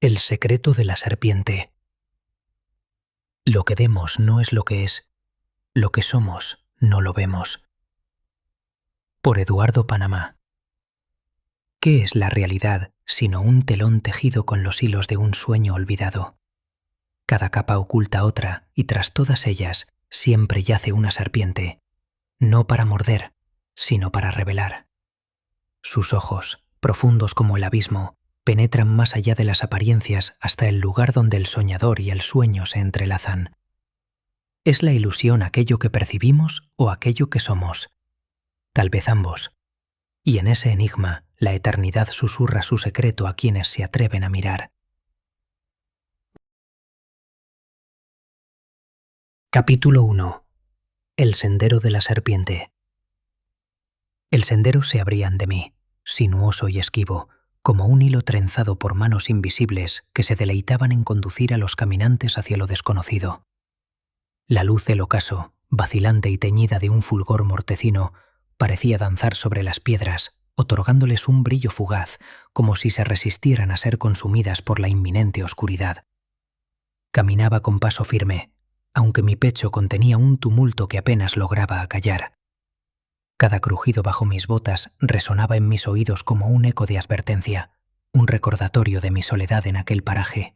El secreto de la serpiente. Lo que vemos no es lo que es, lo que somos no lo vemos. Por Eduardo Panamá. ¿Qué es la realidad sino un telón tejido con los hilos de un sueño olvidado? Cada capa oculta otra y tras todas ellas siempre yace una serpiente, no para morder, sino para revelar. Sus ojos, profundos como el abismo, penetran más allá de las apariencias hasta el lugar donde el soñador y el sueño se entrelazan. ¿Es la ilusión aquello que percibimos o aquello que somos? Tal vez ambos. Y en ese enigma, la eternidad susurra su secreto a quienes se atreven a mirar. Capítulo 1. El sendero de la serpiente. El sendero se abría ante mí, sinuoso y esquivo, como un hilo trenzado por manos invisibles que se deleitaban en conducir a los caminantes hacia lo desconocido. La luz del ocaso, vacilante y teñida de un fulgor mortecino, parecía danzar sobre las piedras, otorgándoles un brillo fugaz, como si se resistieran a ser consumidas por la inminente oscuridad. Caminaba con paso firme, aunque mi pecho contenía un tumulto que apenas lograba acallar. Cada crujido bajo mis botas resonaba en mis oídos como un eco de advertencia, un recordatorio de mi soledad en aquel paraje.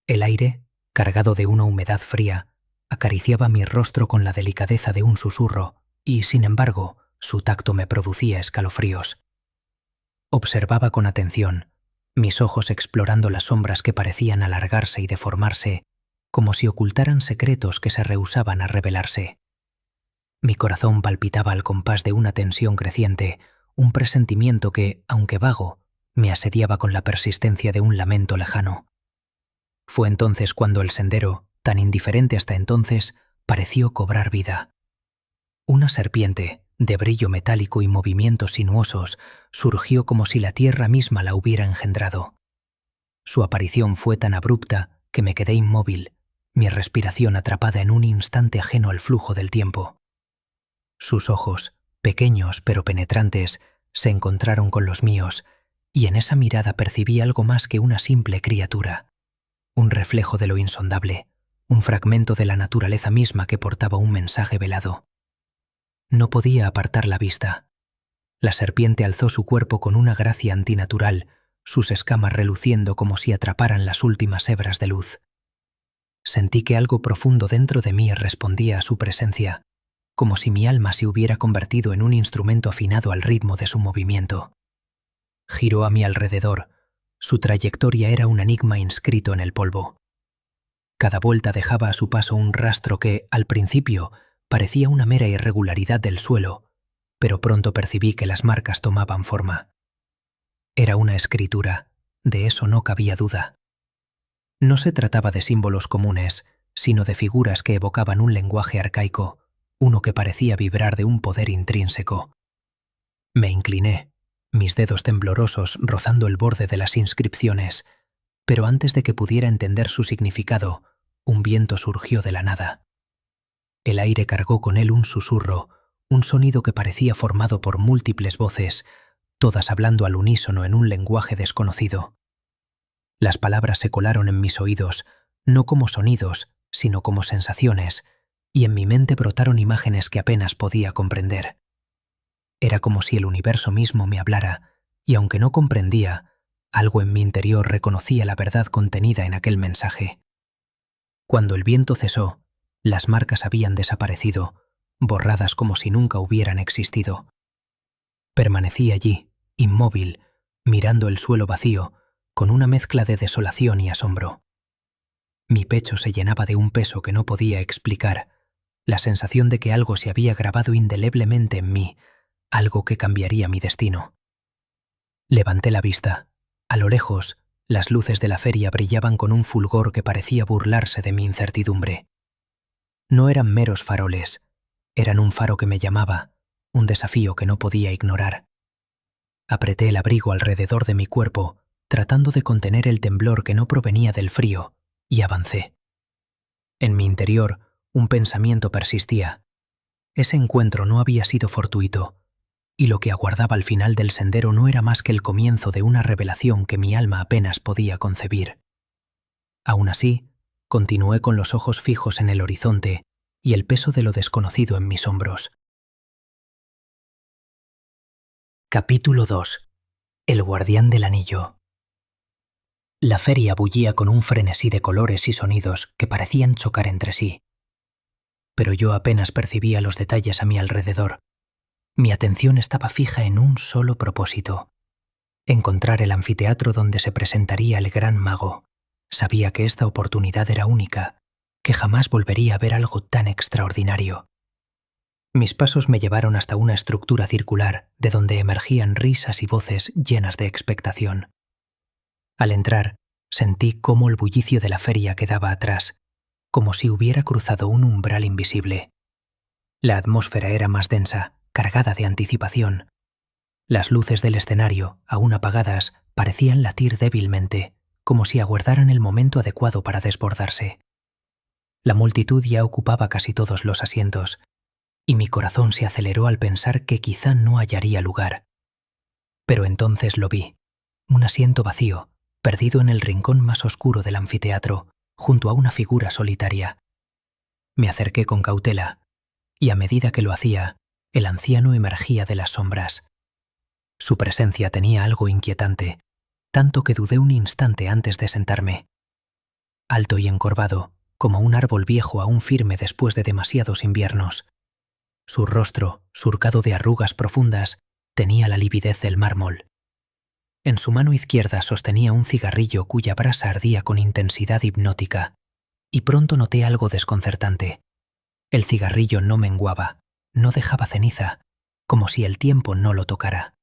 El aire, cargado de una humedad fría, acariciaba mi rostro con la delicadeza de un susurro y, sin embargo, su tacto me producía escalofríos. Observaba con atención, mis ojos explorando las sombras que parecían alargarse y deformarse, como si ocultaran secretos que se rehusaban a revelarse. Mi corazón palpitaba al compás de una tensión creciente, un presentimiento que, aunque vago, me asediaba con la persistencia de un lamento lejano. Fue entonces cuando el sendero, tan indiferente hasta entonces, pareció cobrar vida. Una serpiente, de brillo metálico y movimientos sinuosos, surgió como si la tierra misma la hubiera engendrado. Su aparición fue tan abrupta que me quedé inmóvil, mi respiración atrapada en un instante ajeno al flujo del tiempo. Sus ojos, pequeños pero penetrantes, se encontraron con los míos, y en esa mirada percibí algo más que una simple criatura, un reflejo de lo insondable, un fragmento de la naturaleza misma que portaba un mensaje velado. No podía apartar la vista. La serpiente alzó su cuerpo con una gracia antinatural, sus escamas reluciendo como si atraparan las últimas hebras de luz. Sentí que algo profundo dentro de mí respondía a su presencia, como si mi alma se hubiera convertido en un instrumento afinado al ritmo de su movimiento. Giró a mi alrededor. Su trayectoria era un enigma inscrito en el polvo. Cada vuelta dejaba a su paso un rastro que, al principio, parecía una mera irregularidad del suelo, pero pronto percibí que las marcas tomaban forma. Era una escritura, de eso no cabía duda. No se trataba de símbolos comunes, sino de figuras que evocaban un lenguaje arcaico, uno que parecía vibrar de un poder intrínseco. Me incliné, mis dedos temblorosos rozando el borde de las inscripciones, pero antes de que pudiera entender su significado, un viento surgió de la nada. El aire cargó con él un susurro, un sonido que parecía formado por múltiples voces, todas hablando al unísono en un lenguaje desconocido. Las palabras se colaron en mis oídos, no como sonidos, sino como sensaciones, y en mi mente brotaron imágenes que apenas podía comprender. Era como si el universo mismo me hablara, y aunque no comprendía, algo en mi interior reconocía la verdad contenida en aquel mensaje. Cuando el viento cesó, las marcas habían desaparecido, borradas como si nunca hubieran existido. Permanecí allí, inmóvil, mirando el suelo vacío, con una mezcla de desolación y asombro. Mi pecho se llenaba de un peso que no podía explicar, la sensación de que algo se había grabado indeleblemente en mí, algo que cambiaría mi destino. Levanté la vista. A lo lejos, las luces de la feria brillaban con un fulgor que parecía burlarse de mi incertidumbre. No eran meros faroles, eran un faro que me llamaba, un desafío que no podía ignorar. Apreté el abrigo alrededor de mi cuerpo, tratando de contener el temblor que no provenía del frío, y avancé. En mi interior, un pensamiento persistía. Ese encuentro no había sido fortuito. y lo que aguardaba al final del sendero no era más que el comienzo de una revelación que mi alma apenas podía concebir. Aún así, continué con los ojos fijos en el horizonte y el peso de lo desconocido en mis hombros. Capítulo 2. El guardián del anillo. La feria bullía con un frenesí de colores y sonidos que parecían chocar entre sí. Pero yo apenas percibía los detalles a mi alrededor. Mi atención estaba fija en un solo propósito: encontrar el anfiteatro donde se presentaría el gran mago. Sabía que esta oportunidad era única, que jamás volvería a ver algo tan extraordinario. Mis pasos me llevaron hasta una estructura circular de donde emergían risas y voces llenas de expectación. Al entrar, sentí cómo el bullicio de la feria quedaba atrás, como si hubiera cruzado un umbral invisible. La atmósfera era más densa, cargada de anticipación. Las luces del escenario, aún apagadas, parecían latir débilmente, como si aguardaran el momento adecuado para desbordarse. La multitud ya ocupaba casi todos los asientos, y mi corazón se aceleró al pensar que quizá no hallaría lugar. Pero entonces lo vi: un asiento vacío, perdido en el rincón más oscuro del anfiteatro, junto a una figura solitaria. Me acerqué con cautela, y a medida que lo hacía, el anciano emergía de las sombras. Su presencia tenía algo inquietante, tanto que dudé un instante antes de sentarme. Alto y encorvado, como un árbol viejo aún firme después de demasiados inviernos. Su rostro, surcado de arrugas profundas, tenía la lividez del mármol. En su mano izquierda sostenía un cigarrillo cuya brasa ardía con intensidad hipnótica, y pronto noté algo desconcertante. El cigarrillo no menguaba, no dejaba ceniza, como si el tiempo no lo tocara.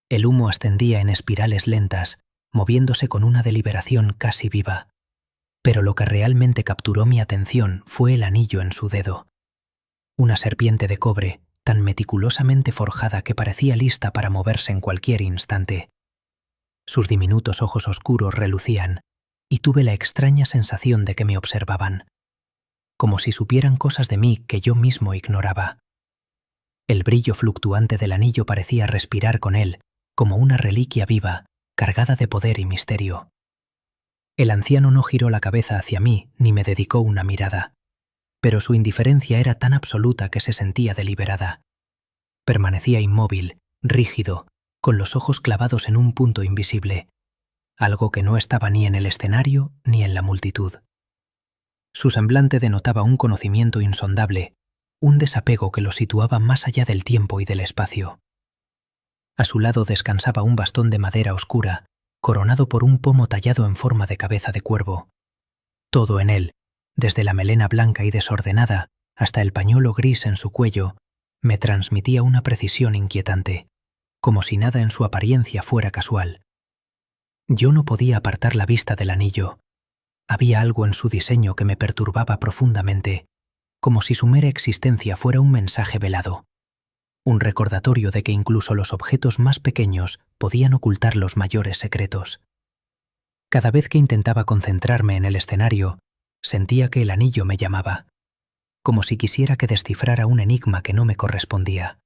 El humo ascendía en espirales lentas, moviéndose con una deliberación casi viva. Pero lo que realmente capturó mi atención fue el anillo en su dedo. Una serpiente de cobre, tan meticulosamente forjada que parecía lista para moverse en cualquier instante. Sus diminutos ojos oscuros relucían, y tuve la extraña sensación de que me observaban, como si supieran cosas de mí que yo mismo ignoraba. El brillo fluctuante del anillo parecía respirar con él, como una reliquia viva, cargada de poder y misterio. El anciano no giró la cabeza hacia mí ni me dedicó una mirada, pero su indiferencia era tan absoluta que se sentía deliberada. Permanecía inmóvil, rígido, con los ojos clavados en un punto invisible, algo que no estaba ni en el escenario ni en la multitud. Su semblante denotaba un conocimiento insondable, un desapego que lo situaba más allá del tiempo y del espacio. A su lado descansaba un bastón de madera oscura, coronado por un pomo tallado en forma de cabeza de cuervo. Todo en él, desde la melena blanca y desordenada hasta el pañuelo gris en su cuello, me transmitía una precisión inquietante, como si nada en su apariencia fuera casual. Yo no podía apartar la vista del anillo. Había algo en su diseño que me perturbaba profundamente, como si su mera existencia fuera un mensaje velado, un recordatorio de que incluso los objetos más pequeños podían ocultar los mayores secretos. Cada vez que intentaba concentrarme en el escenario, sentía que el anillo me llamaba, como si quisiera que descifrara un enigma que no me correspondía.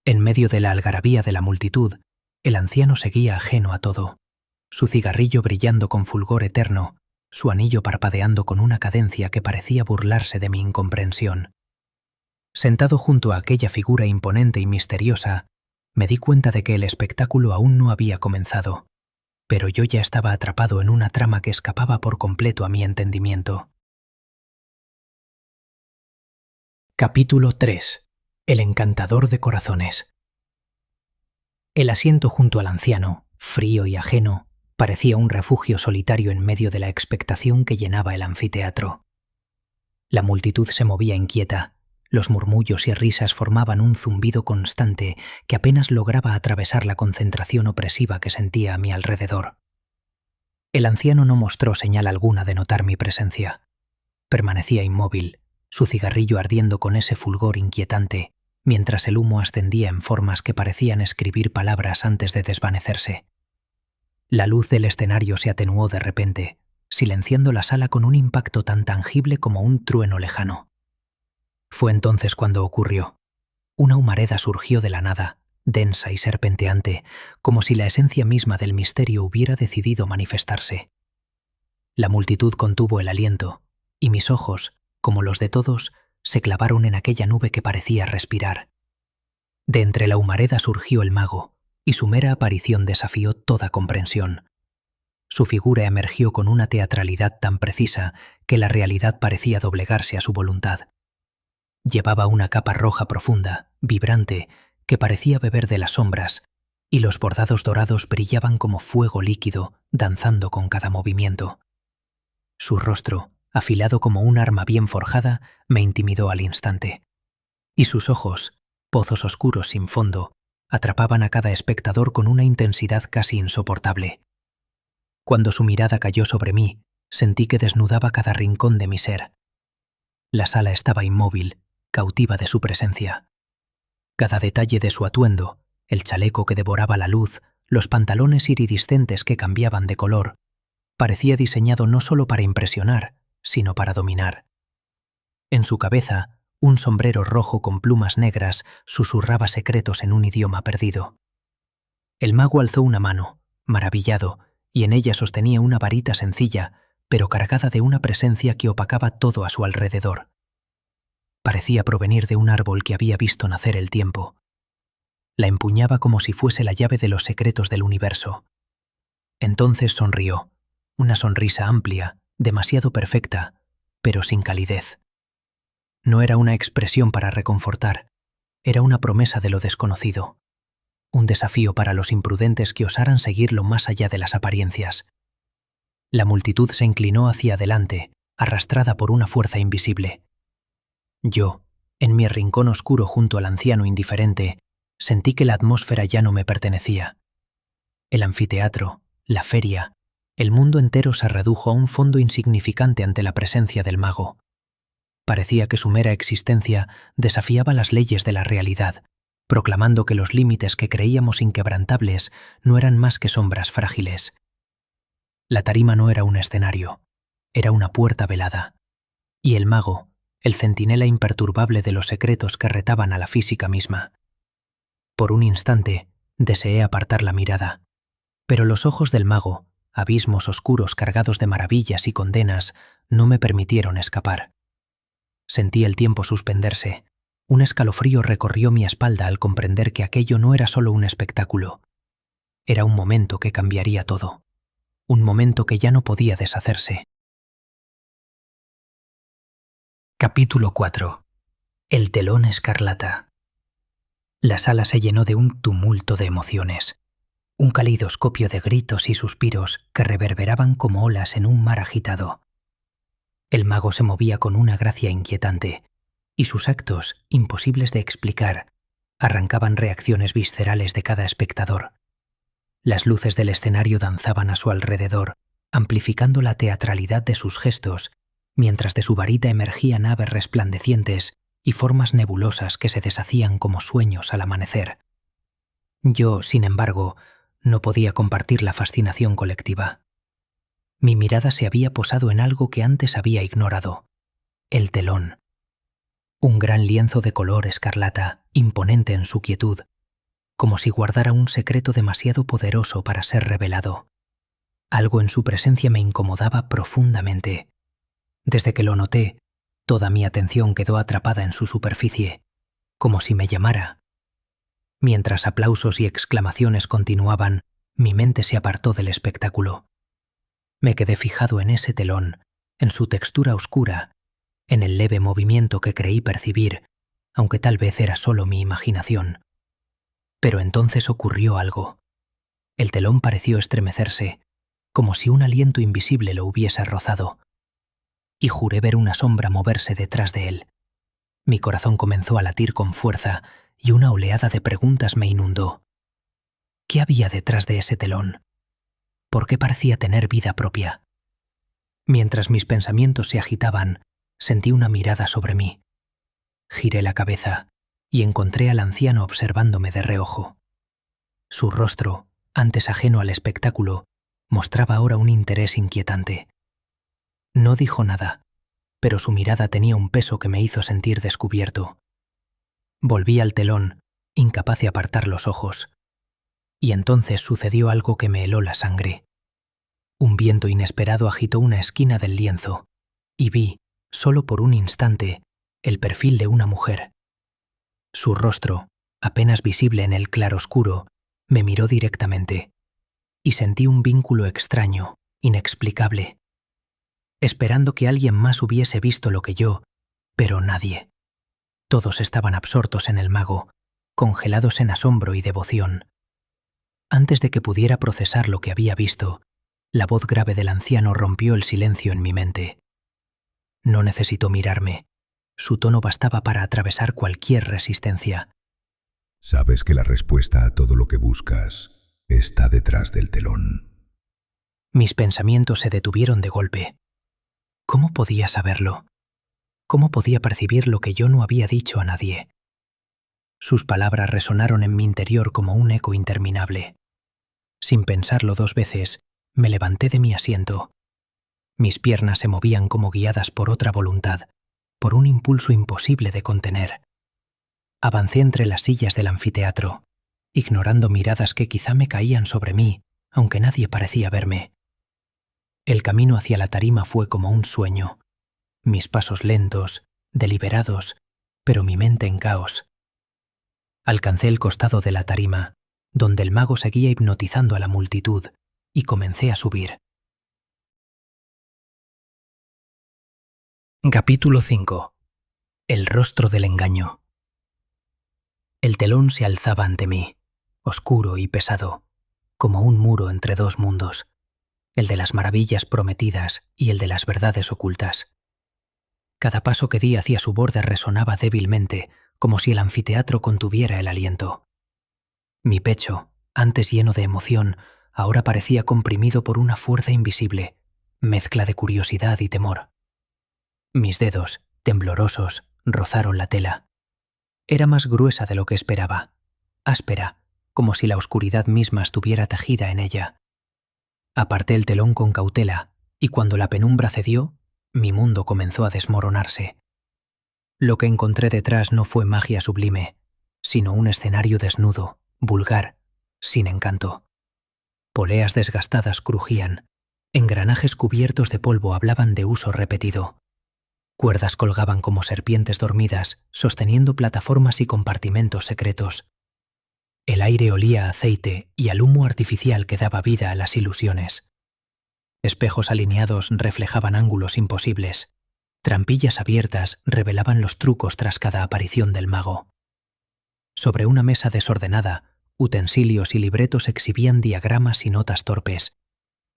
En medio de la algarabía de la multitud, el anciano seguía ajeno a todo, su cigarrillo brillando con fulgor eterno, su anillo parpadeando con una cadencia que parecía burlarse de mi incomprensión. Sentado junto a aquella figura imponente y misteriosa, me di cuenta de que el espectáculo aún no había comenzado, pero yo ya estaba atrapado en una trama que escapaba por completo a mi entendimiento. Capítulo 3. El encantador de corazones. El asiento junto al anciano, frío y ajeno, parecía un refugio solitario en medio de la expectación que llenaba el anfiteatro. La multitud se movía inquieta, los murmullos y risas formaban un zumbido constante que apenas lograba atravesar la concentración opresiva que sentía a mi alrededor. El anciano no mostró señal alguna de notar mi presencia. Permanecía inmóvil, su cigarrillo ardiendo con ese fulgor inquietante, mientras el humo ascendía en formas que parecían escribir palabras antes de desvanecerse. La luz del escenario se atenuó de repente, silenciando la sala con un impacto tan tangible como un trueno lejano. Fue entonces cuando ocurrió. Una humareda surgió de la nada, densa y serpenteante, como si la esencia misma del misterio hubiera decidido manifestarse. La multitud contuvo el aliento, y mis ojos, como los de todos, se clavaron en aquella nube que parecía respirar. De entre la humareda surgió el mago, y su mera aparición desafió toda comprensión. Su figura emergió con una teatralidad tan precisa que la realidad parecía doblegarse a su voluntad. Llevaba una capa roja profunda, vibrante, que parecía beber de las sombras, y los bordados dorados brillaban como fuego líquido, danzando con cada movimiento. Su rostro, afilado como un arma bien forjada, me intimidó al instante. Y sus ojos, pozos oscuros sin fondo, atrapaban a cada espectador con una intensidad casi insoportable. Cuando su mirada cayó sobre mí, sentí que desnudaba cada rincón de mi ser. La sala estaba inmóvil, cautiva de su presencia. Cada detalle de su atuendo, el chaleco que devoraba la luz, los pantalones iridiscentes que cambiaban de color, parecía diseñado no solo para impresionar, sino para dominar. En su cabeza, un sombrero rojo con plumas negras susurraba secretos en un idioma perdido. El mago alzó una mano, maravillado, y en ella sostenía una varita sencilla, pero cargada de una presencia que opacaba todo a su alrededor. Parecía provenir de un árbol que había visto nacer el tiempo. La empuñaba como si fuese la llave de los secretos del universo. Entonces sonrió, una sonrisa amplia, demasiado perfecta, pero sin calidez. No era una expresión para reconfortar, era una promesa de lo desconocido. Un desafío para los imprudentes que osaran seguirlo más allá de las apariencias. La multitud se inclinó hacia adelante, arrastrada por una fuerza invisible. Yo, en mi rincón oscuro junto al anciano indiferente, sentí que la atmósfera ya no me pertenecía. El anfiteatro, la feria, el mundo entero se redujo a un fondo insignificante ante la presencia del mago. Parecía que su mera existencia desafiaba las leyes de la realidad, proclamando que los límites que creíamos inquebrantables no eran más que sombras frágiles. La tarima no era un escenario, era una puerta velada. Y el mago, el centinela imperturbable de los secretos que retaban a la física misma. Por un instante, deseé apartar la mirada, pero los ojos del mago, abismos oscuros cargados de maravillas y condenas, no me permitieron escapar. Sentí el tiempo suspenderse. Un escalofrío recorrió mi espalda al comprender que aquello no era solo un espectáculo. Era un momento que cambiaría todo. Un momento que ya no podía deshacerse. Capítulo 4. El telón escarlata. La sala se llenó de un tumulto de emociones. Un calidoscopio de gritos y suspiros que reverberaban como olas en un mar agitado. El mago se movía con una gracia inquietante, y sus actos, imposibles de explicar, arrancaban reacciones viscerales de cada espectador. Las luces del escenario danzaban a su alrededor, amplificando la teatralidad de sus gestos, mientras de su varita emergían aves resplandecientes y formas nebulosas que se deshacían como sueños al amanecer. Yo, sin embargo, no podía compartir la fascinación colectiva. Mi mirada se había posado en algo que antes había ignorado: el telón. Un gran lienzo de color escarlata, imponente en su quietud, como si guardara un secreto demasiado poderoso para ser revelado. Algo en su presencia me incomodaba profundamente. Desde que lo noté, toda mi atención quedó atrapada en su superficie, como si me llamara. Mientras aplausos y exclamaciones continuaban, mi mente se apartó del espectáculo. Me quedé fijado en ese telón, en su textura oscura, en el leve movimiento que creí percibir, aunque tal vez era solo mi imaginación. Pero entonces ocurrió algo. El telón pareció estremecerse, como si un aliento invisible lo hubiese rozado, y juré ver una sombra moverse detrás de él. Mi corazón comenzó a latir con fuerza y una oleada de preguntas me inundó. ¿Qué había detrás de ese telón? ¿Por qué parecía tener vida propia? Mientras mis pensamientos se agitaban, sentí una mirada sobre mí. Giré la cabeza y encontré al anciano observándome de reojo. Su rostro, antes ajeno al espectáculo, mostraba ahora un interés inquietante. No dijo nada, pero su mirada tenía un peso que me hizo sentir descubierto. Volví al telón, incapaz de apartar los ojos. Y entonces sucedió algo que me heló la sangre. Un viento inesperado agitó una esquina del lienzo, y vi, solo por un instante, el perfil de una mujer. Su rostro, apenas visible en el claroscuro, me miró directamente, y sentí un vínculo extraño, inexplicable, esperando que alguien más hubiese visto lo que yo, pero nadie. Todos estaban absortos en el mago, congelados en asombro y devoción. Antes de que pudiera procesar lo que había visto, la voz grave del anciano rompió el silencio en mi mente. No necesitó mirarme. Su tono bastaba para atravesar cualquier resistencia. Sabes que la respuesta a todo lo que buscas está detrás del telón. Mis pensamientos se detuvieron de golpe. ¿Cómo podía saberlo? ¿Cómo podía percibir lo que yo no había dicho a nadie? Sus palabras resonaron en mi interior como un eco interminable. Sin pensarlo 2 veces, me levanté de mi asiento. Mis piernas se movían como guiadas por otra voluntad, por un impulso imposible de contener. Avancé entre las sillas del anfiteatro, ignorando miradas que quizá me caían sobre mí, aunque nadie parecía verme. El camino hacia la tarima fue como un sueño. Mis pasos lentos, deliberados, pero mi mente en caos. Alcancé el costado de la tarima, donde el mago seguía hipnotizando a la multitud, y comencé a subir. Capítulo 5. El rostro del engaño. El telón se alzaba ante mí, oscuro y pesado, como un muro entre 2 mundos, el de las maravillas prometidas y el de las verdades ocultas. Cada paso que di hacia su borde resonaba débilmente, como si el anfiteatro contuviera el aliento. Mi pecho, antes lleno de emoción, ahora parecía comprimido por una fuerza invisible, mezcla de curiosidad y temor. Mis dedos, temblorosos, rozaron la tela. Era más gruesa de lo que esperaba, áspera, como si la oscuridad misma estuviera tejida en ella. Aparté el telón con cautela, y cuando la penumbra cedió, mi mundo comenzó a desmoronarse. Lo que encontré detrás no fue magia sublime, sino un escenario desnudo, vulgar, sin encanto. Poleas desgastadas crujían, engranajes cubiertos de polvo hablaban de uso repetido. Cuerdas colgaban como serpientes dormidas, sosteniendo plataformas y compartimentos secretos. El aire olía a aceite y al humo artificial que daba vida a las ilusiones. Espejos alineados reflejaban ángulos imposibles. Trampillas abiertas revelaban los trucos tras cada aparición del mago. Sobre una mesa desordenada, utensilios y libretos exhibían diagramas y notas torpes,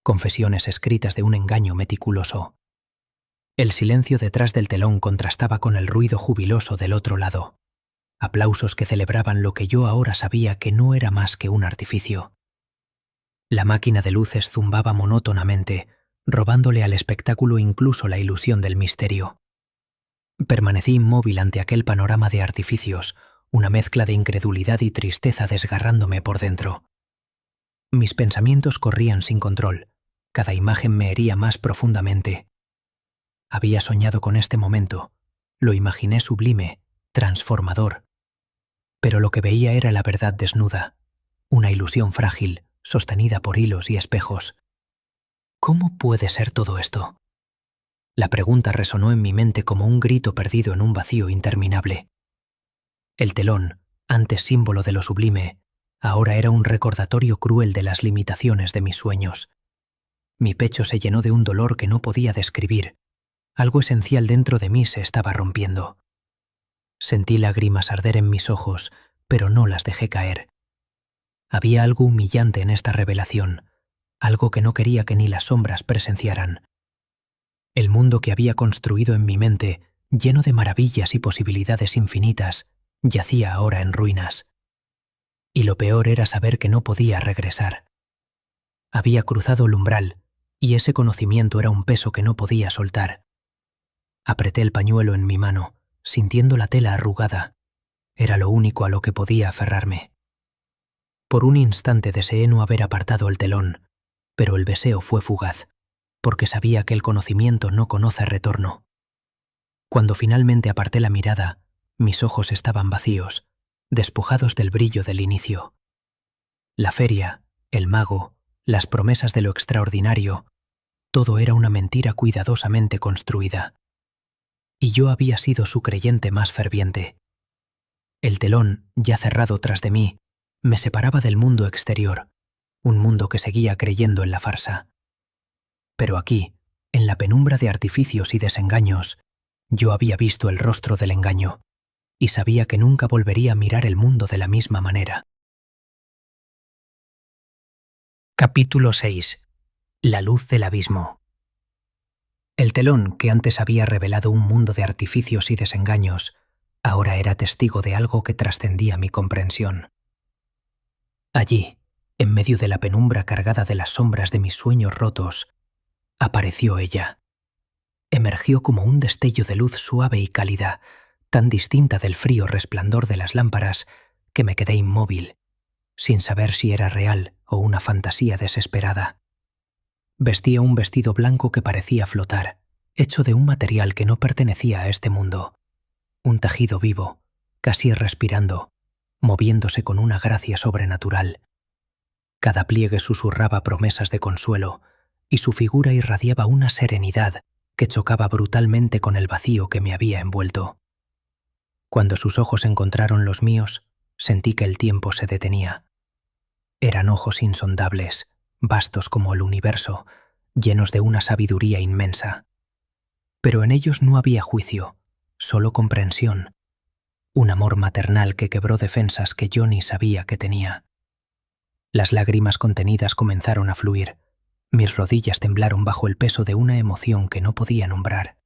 confesiones escritas de un engaño meticuloso. El silencio detrás del telón contrastaba con el ruido jubiloso del otro lado. Aplausos que celebraban lo que yo ahora sabía que no era más que un artificio. La máquina de luces zumbaba monótonamente, robándole al espectáculo incluso la ilusión del misterio. Permanecí inmóvil ante aquel panorama de artificios, una mezcla de incredulidad y tristeza desgarrándome por dentro. Mis pensamientos corrían sin control, cada imagen me hería más profundamente. Había soñado con este momento, lo imaginé sublime, transformador. Pero lo que veía era la verdad desnuda, una ilusión frágil, sostenida por hilos y espejos. ¿Cómo puede ser todo esto? La pregunta resonó en mi mente como un grito perdido en un vacío interminable. El telón, antes símbolo de lo sublime, ahora era un recordatorio cruel de las limitaciones de mis sueños. Mi pecho se llenó de un dolor que no podía describir. Algo esencial dentro de mí se estaba rompiendo. Sentí lágrimas arder en mis ojos, pero no las dejé caer. Había algo humillante en esta revelación, algo que no quería que ni las sombras presenciaran. El mundo que había construido en mi mente, lleno de maravillas y posibilidades infinitas, yacía ahora en ruinas. Y lo peor era saber que no podía regresar. Había cruzado el umbral, y ese conocimiento era un peso que no podía soltar. Apreté el pañuelo en mi mano, sintiendo la tela arrugada. Era lo único a lo que podía aferrarme. Por un instante deseé no haber apartado el telón, pero el deseo fue fugaz, porque sabía que el conocimiento no conoce retorno. Cuando finalmente aparté la mirada, mis ojos estaban vacíos, despojados del brillo del inicio. La feria, el mago, las promesas de lo extraordinario, todo era una mentira cuidadosamente construida. Y yo había sido su creyente más ferviente. El telón, ya cerrado tras de mí, me separaba del mundo exterior, un mundo que seguía creyendo en la farsa. Pero aquí, en la penumbra de artificios y desengaños, yo había visto el rostro del engaño, y sabía que nunca volvería a mirar el mundo de la misma manera. Capítulo 6. La luz del abismo. El telón, que antes había revelado un mundo de artificios y desengaños, ahora era testigo de algo que trascendía mi comprensión. Allí, en medio de la penumbra cargada de las sombras de mis sueños rotos, apareció ella. Emergió como un destello de luz suave y cálida, tan distinta del frío resplandor de las lámparas que me quedé inmóvil, sin saber si era real o una fantasía desesperada. Vestía un vestido blanco que parecía flotar, hecho de un material que no pertenecía a este mundo. Un tejido vivo, casi respirando, moviéndose con una gracia sobrenatural. Cada pliegue susurraba promesas de consuelo, y su figura irradiaba una serenidad que chocaba brutalmente con el vacío que me había envuelto. Cuando sus ojos encontraron los míos, sentí que el tiempo se detenía. Eran ojos insondables, vastos como el universo, llenos de una sabiduría inmensa. Pero en ellos no había juicio, solo comprensión, un amor maternal que quebró defensas que yo ni sabía que tenía. Las lágrimas contenidas comenzaron a fluir. Mis rodillas temblaron bajo el peso de una emoción que no podía nombrar.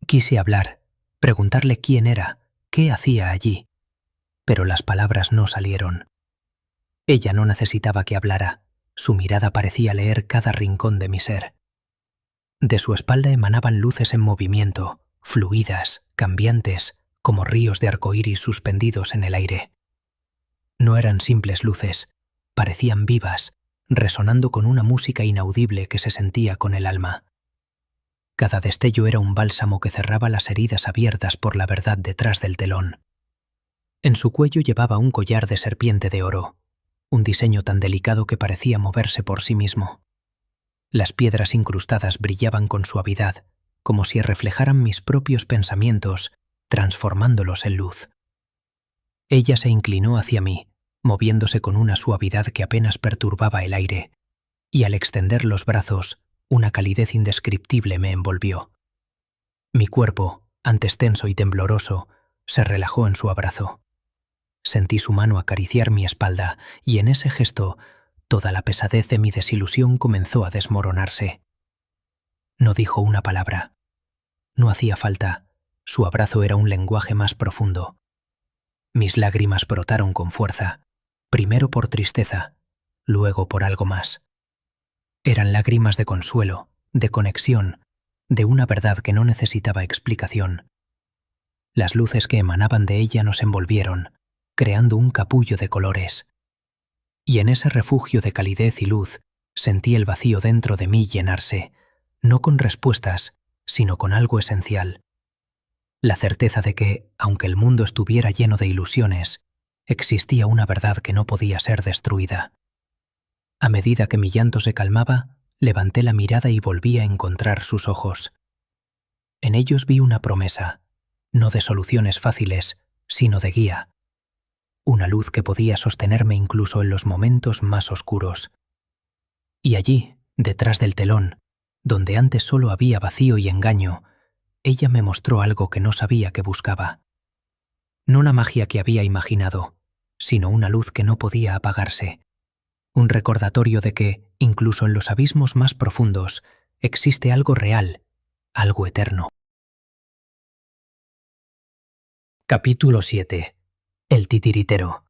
Quise hablar, preguntarle quién era, qué hacía allí, pero las palabras no salieron. Ella no necesitaba que hablara, su mirada parecía leer cada rincón de mi ser. De su espalda emanaban luces en movimiento, fluidas, cambiantes, como ríos de arcoíris suspendidos en el aire. No eran simples luces, parecían vivas, resonando con una música inaudible que se sentía con el alma. Cada destello era un bálsamo que cerraba las heridas abiertas por la verdad detrás del telón. En su cuello llevaba un collar de serpiente de oro, un diseño tan delicado que parecía moverse por sí mismo. Las piedras incrustadas brillaban con suavidad, como si reflejaran mis propios pensamientos, transformándolos en luz. Ella se inclinó hacia mí, moviéndose con una suavidad que apenas perturbaba el aire, y al extender los brazos, una calidez indescriptible me envolvió. Mi cuerpo, antes tenso y tembloroso, se relajó en su abrazo. Sentí su mano acariciar mi espalda, y en ese gesto, toda la pesadez de mi desilusión comenzó a desmoronarse. No dijo una palabra. No hacía falta, su abrazo era un lenguaje más profundo. Mis lágrimas brotaron con fuerza, primero por tristeza, luego por algo más. Eran lágrimas de consuelo, de conexión, de una verdad que no necesitaba explicación. Las luces que emanaban de ella nos envolvieron, creando un capullo de colores. Y en ese refugio de calidez y luz, sentí el vacío dentro de mí llenarse, no con respuestas, sino con algo esencial. La certeza de que, aunque el mundo estuviera lleno de ilusiones, existía una verdad que no podía ser destruida. A medida que mi llanto se calmaba, levanté la mirada y volví a encontrar sus ojos. En ellos vi una promesa, no de soluciones fáciles, sino de guía. Una luz que podía sostenerme incluso en los momentos más oscuros. Y allí, detrás del telón, donde antes solo había vacío y engaño, ella me mostró algo que no sabía que buscaba. No una magia que había imaginado, sino una luz que no podía apagarse. Un recordatorio de que, incluso en los abismos más profundos, existe algo real, algo eterno. Capítulo 7. El titiritero.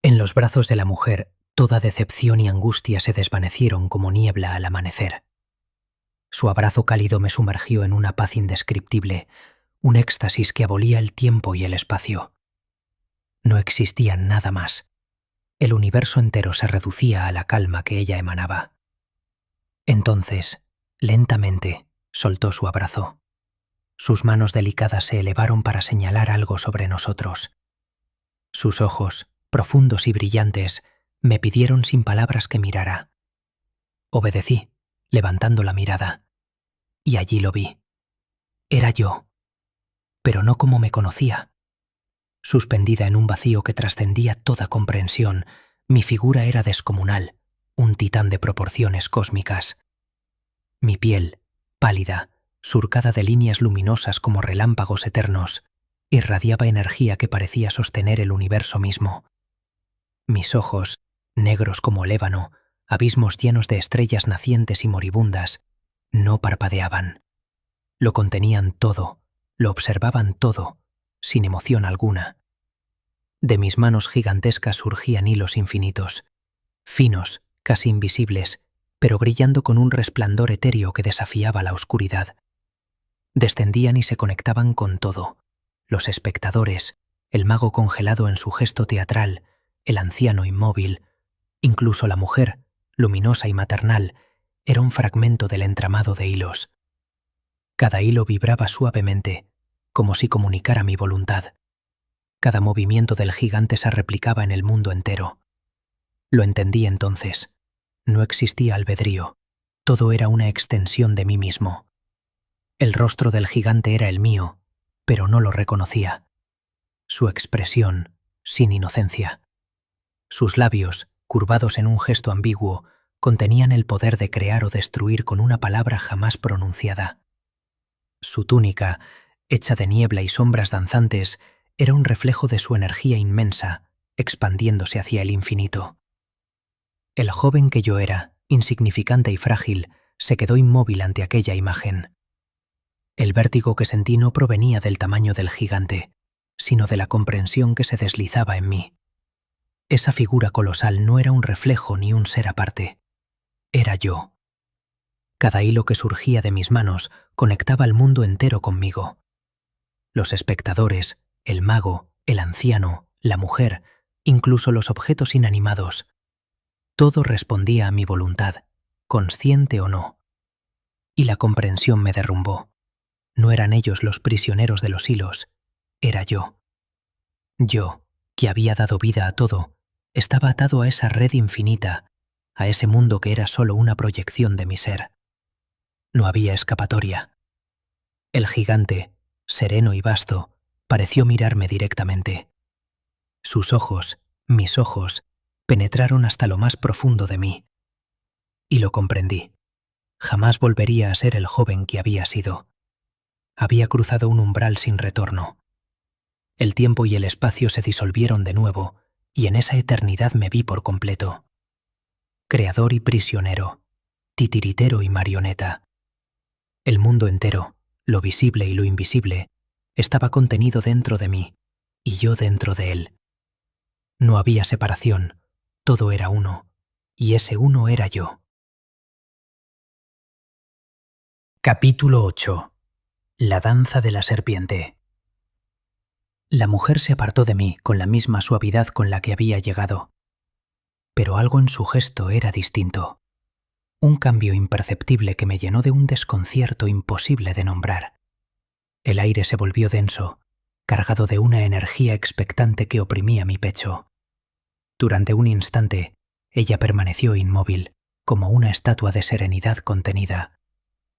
En los brazos de la mujer, toda decepción y angustia se desvanecieron como niebla al amanecer. Su abrazo cálido me sumergió en una paz indescriptible, un éxtasis que abolía el tiempo y el espacio. No existía nada más. El universo entero se reducía a la calma que ella emanaba. Entonces, lentamente, soltó su abrazo. Sus manos delicadas se elevaron para señalar algo sobre nosotros. Sus ojos, profundos y brillantes, me pidieron sin palabras que mirara. Obedecí, levantando la mirada. Y allí lo vi. Era yo, pero no como me conocía. Suspendida en un vacío que trascendía toda comprensión, mi figura era descomunal, un titán de proporciones cósmicas. Mi piel, pálida, surcada de líneas luminosas como relámpagos eternos, irradiaba energía que parecía sostener el universo mismo. Mis ojos, negros como el ébano, abismos llenos de estrellas nacientes y moribundas, no parpadeaban. Lo contenían todo, lo observaban todo, sin emoción alguna. De mis manos gigantescas surgían hilos infinitos, finos, casi invisibles, pero brillando con un resplandor etéreo que desafiaba la oscuridad. Descendían y se conectaban con todo: los espectadores, el mago congelado en su gesto teatral, el anciano inmóvil, incluso la mujer, luminosa y maternal, era un fragmento del entramado de hilos. Cada hilo vibraba suavemente, como si comunicara mi voluntad. Cada movimiento del gigante se replicaba en el mundo entero. Lo entendí entonces. No existía albedrío. Todo era una extensión de mí mismo. El rostro del gigante era el mío, pero no lo reconocía. Su expresión, sin inocencia. Sus labios, curvados en un gesto ambiguo, contenían el poder de crear o destruir con una palabra jamás pronunciada. Su túnica, hecha de niebla y sombras danzantes, era un reflejo de su energía inmensa, expandiéndose hacia el infinito. El joven que yo era, insignificante y frágil, se quedó inmóvil ante aquella imagen. El vértigo que sentí no provenía del tamaño del gigante, sino de la comprensión que se deslizaba en mí. Esa figura colosal no era un reflejo ni un ser aparte. Era yo. Cada hilo que surgía de mis manos conectaba al mundo entero conmigo. Los espectadores, el mago, el anciano, la mujer, incluso los objetos inanimados. Todo respondía a mi voluntad, consciente o no. Y la comprensión me derrumbó. No eran ellos los prisioneros de los hilos, era yo. Yo, que había dado vida a todo, estaba atado a esa red infinita, a ese mundo que era solo una proyección de mi ser. No había escapatoria. El gigante, sereno y vasto, pareció mirarme directamente. Sus ojos, mis ojos, penetraron hasta lo más profundo de mí. Y lo comprendí. Jamás volvería a ser el joven que había sido. Había cruzado un umbral sin retorno. El tiempo y el espacio se disolvieron de nuevo, y en esa eternidad me vi por completo. Creador y prisionero, titiritero y marioneta. El mundo entero, lo visible y lo invisible, estaba contenido dentro de mí, y yo dentro de él. No había separación, todo era uno, y ese uno era yo. Capítulo 8. La danza de la serpiente. La mujer se apartó de mí con la misma suavidad con la que había llegado. Pero algo en su gesto era distinto. Un cambio imperceptible que me llenó de un desconcierto imposible de nombrar. El aire se volvió denso, cargado de una energía expectante que oprimía mi pecho. Durante un instante, ella permaneció inmóvil, como una estatua de serenidad contenida,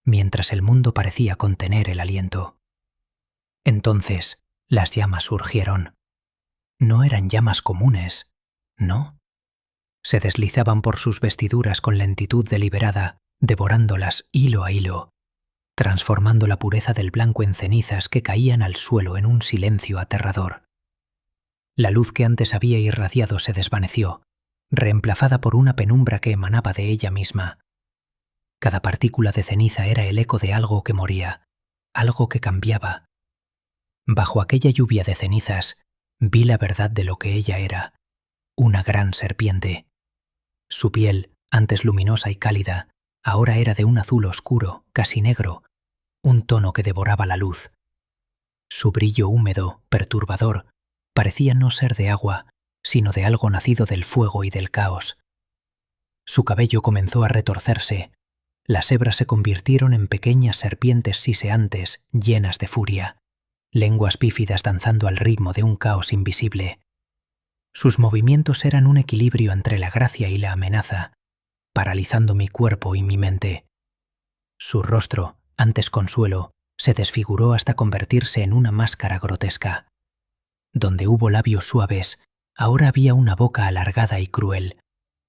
mientras el mundo parecía contener el aliento. Entonces, las llamas surgieron. No eran llamas comunes, ¿no? Se deslizaban por sus vestiduras con lentitud deliberada, devorándolas hilo a hilo, transformando la pureza del blanco en cenizas que caían al suelo en un silencio aterrador. La luz que antes había irradiado se desvaneció, reemplazada por una penumbra que emanaba de ella misma. Cada partícula de ceniza era el eco de algo que moría, algo que cambiaba. Bajo aquella lluvia de cenizas, vi la verdad de lo que ella era, una gran serpiente. Su piel, antes luminosa y cálida, ahora era de un azul oscuro, casi negro, un tono que devoraba la luz. Su brillo húmedo, perturbador, parecía no ser de agua, sino de algo nacido del fuego y del caos. Su cabello comenzó a retorcerse, Las hebras se convirtieron en pequeñas serpientes siseantes llenas de furia, lenguas bífidas danzando al ritmo de un caos invisible. Sus movimientos eran un equilibrio entre la gracia y la amenaza, paralizando mi cuerpo y mi mente. Su rostro, antes consuelo, se desfiguró hasta convertirse en una máscara grotesca. Donde hubo labios suaves, ahora había una boca alargada y cruel,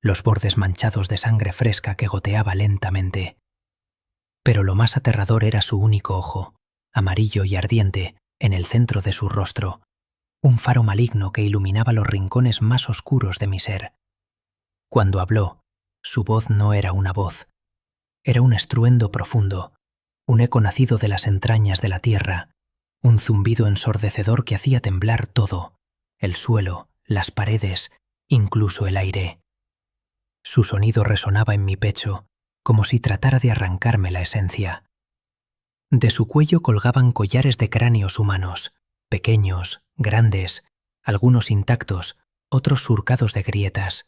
los bordes manchados de sangre fresca que goteaba lentamente. Pero lo más aterrador era su único ojo, amarillo y ardiente, en el centro de su rostro, un faro maligno que iluminaba los rincones más oscuros de mi ser. Cuando habló, su voz no era una voz, era un estruendo profundo, un eco nacido de las entrañas de la tierra, un zumbido ensordecedor que hacía temblar todo, el suelo, las paredes, incluso el aire. Su sonido resonaba en mi pecho, como si tratara de arrancarme la esencia. De su cuello colgaban collares de cráneos humanos, pequeños, grandes, algunos intactos, otros surcados de grietas.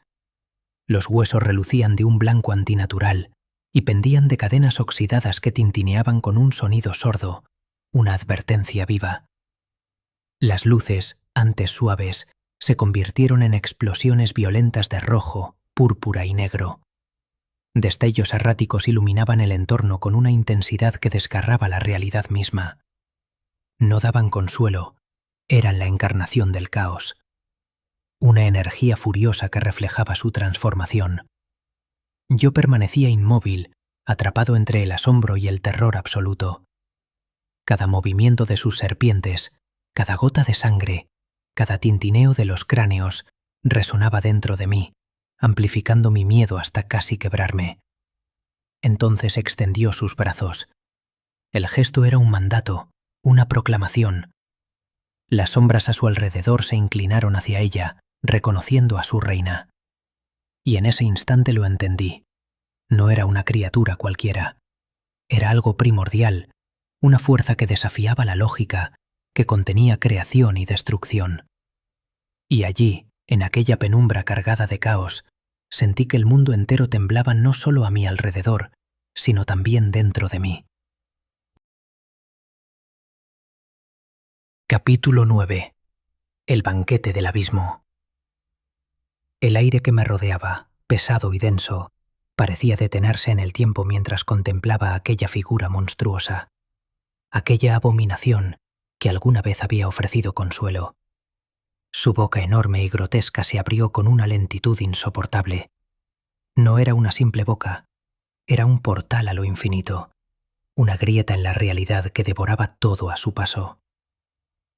Los huesos relucían de un blanco antinatural y pendían de cadenas oxidadas que tintineaban con un sonido sordo, una advertencia viva. Las luces, antes suaves, se convirtieron en explosiones violentas de rojo, púrpura y negro. Destellos erráticos iluminaban el entorno con una intensidad que desgarraba la realidad misma. No daban consuelo, eran la encarnación del caos. Una energía furiosa que reflejaba su transformación. Yo permanecía inmóvil, atrapado entre el asombro y el terror absoluto. Cada movimiento de sus serpientes, cada gota de sangre, cada tintineo de los cráneos, resonaba dentro de mí, amplificando mi miedo hasta casi quebrarme. Entonces extendió sus brazos. El gesto era un mandato, una proclamación. Las sombras a su alrededor se inclinaron hacia ella, reconociendo a su reina. Y en ese instante lo entendí. No era una criatura cualquiera. Era algo primordial, una fuerza que desafiaba la lógica, que contenía creación y destrucción. Y allí, en aquella penumbra cargada de caos, sentí que el mundo entero temblaba no solo a mi alrededor, sino también dentro de mí. Capítulo 9. El banquete del abismo. El aire que me rodeaba, pesado y denso, parecía detenerse en el tiempo mientras contemplaba aquella figura monstruosa, aquella abominación que alguna vez había ofrecido consuelo. Su boca enorme y grotesca se abrió con una lentitud insoportable. No era una simple boca, era un portal a lo infinito, una grieta en la realidad que devoraba todo a su paso.